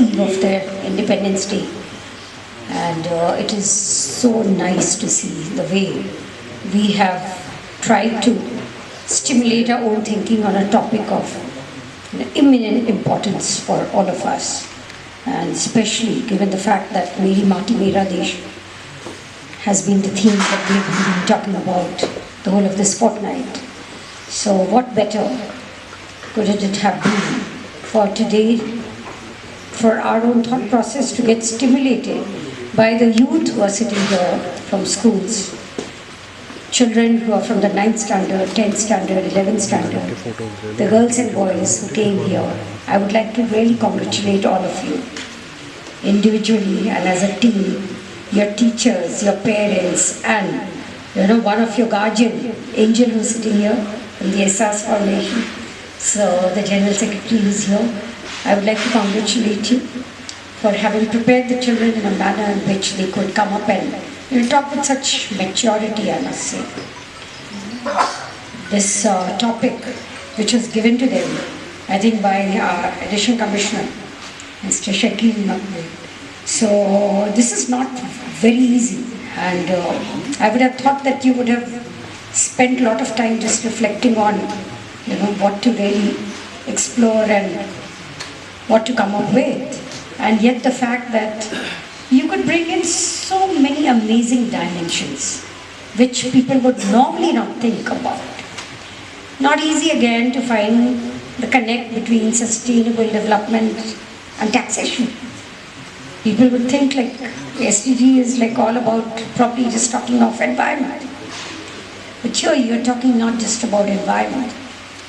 eve of their Independence Day. And it is so nice to see the way we have tried to stimulate our own thinking on a topic of imminent importance for all of us. And especially given the fact that Meri Mati Mera Desh has been the theme that we've been talking about the whole of this fortnight. So what better could it have been for today, for our own thought process to get stimulated by the youth who are sitting here from schools, children who are from the 9th standard, 10th standard, 11th standard, the girls and boys who came here. I would like to really congratulate all of you, individually and as a team, your teachers, your parents, and one of your guardian, Angel, who's sitting here from the SAS Foundation. So the General Secretary is here. I would like to congratulate you for having prepared the children in a manner in which they could come up and talk with such maturity, I must say. This topic, which was given to them, I think by our Additional Commissioner, Mr. Shakil Makbul. So this is not very easy, and I would have thought that you would have spent a lot of time just reflecting on what to really explore and what to come up with. And yet the fact that you could bring in so many amazing dimensions which people would normally not think about. Not easy again to find the connect between sustainable development and taxation. People would think like SDG is like all about probably just talking of environment. But here you're talking not just about environment.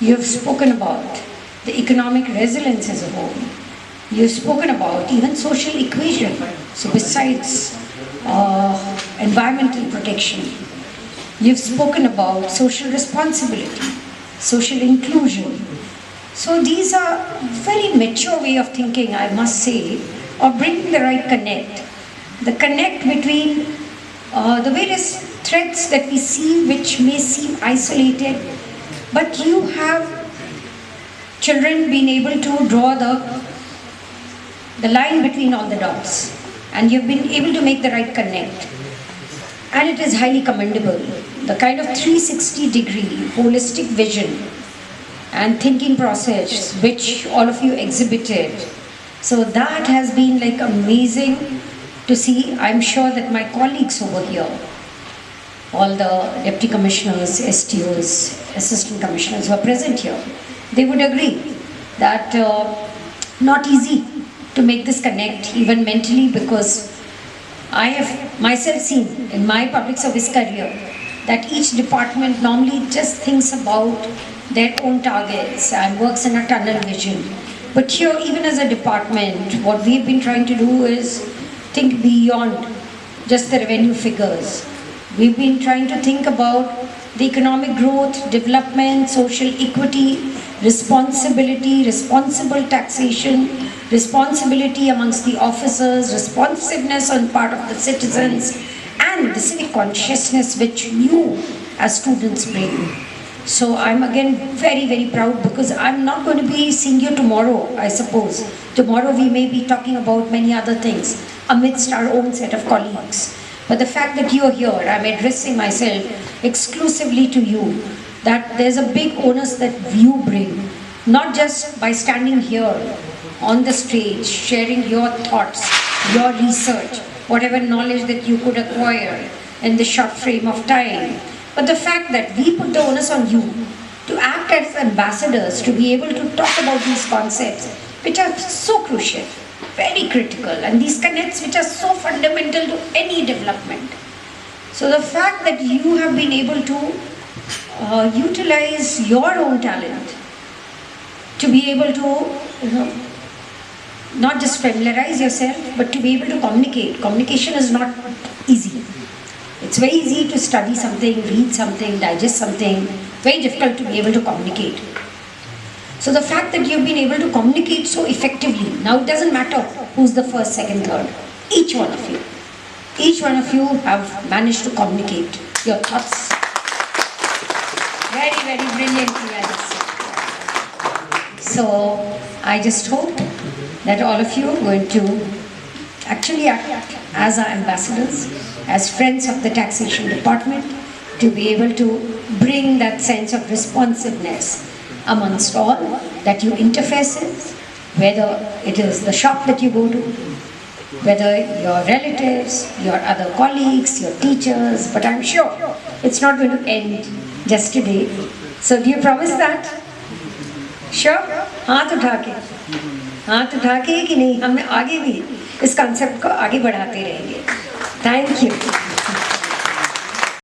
You've spoken about the economic resilience as a whole. You've spoken about even social equation. So besides environmental protection, you've spoken about social responsibility, social inclusion. So these are very mature way of thinking, I must say, of bringing the right connect. The connect between the various threats that we see which may seem isolated, but you have children being able to draw the line between all the dots, and you've been able to make the right connect. And it is highly commendable. The kind of 360-degree holistic vision and thinking process which all of you exhibited. So that has been like amazing to see. I'm sure that my colleagues over here, all the Deputy Commissioners, STOs, Assistant Commissioners who are present here, they would agree that not easy to make this connect even mentally, because I have myself seen in my public service career that each department normally just thinks about their own targets and works in a tunnel vision. But here, even as a department, what we've been trying to do is think beyond just the revenue figures. We've been trying to think about the economic growth, development, social equity, responsibility, responsible taxation, responsibility amongst the officers, responsiveness on part of the citizens, and the civic consciousness which you as students bring. So I'm again very, very proud, because I'm not going to be seeing you tomorrow, I suppose. Tomorrow we may be talking about many other things amidst our own set of colleagues. But the fact that you're here, I'm addressing myself exclusively to you, that there's a big onus that you bring, not just by standing here on the stage, sharing your thoughts, your research, whatever knowledge that you could acquire in the short frame of time, but the fact that we put the onus on you to act as ambassadors, to be able to talk about these concepts which are so crucial, very critical, and these connects which are so fundamental to any development. So the fact that you have been able to utilize your own talent to be able to not just familiarize yourself, but to be able to communicate. Communication is not easy. It's very easy to study something, read something, digest something, very difficult to be able to communicate. So the fact that you've been able to communicate so effectively, now it doesn't matter who's the first, second, third, each one of you have managed to communicate your thoughts very, very brilliantly, I would say. So I just hope that all of you are going to actually act as our ambassadors, as friends of the taxation department, to be able to bring that sense of responsiveness amongst all that you interface with, whether it is the shop that you go to, whether your relatives, your other colleagues, your teachers, but I'm sure it's not going to end just today. So do you promise that? Sure? हाथ उठा के कि नहीं, हम आगे भी इस concept को आगे बढ़ाते रहेंगे. Thank you.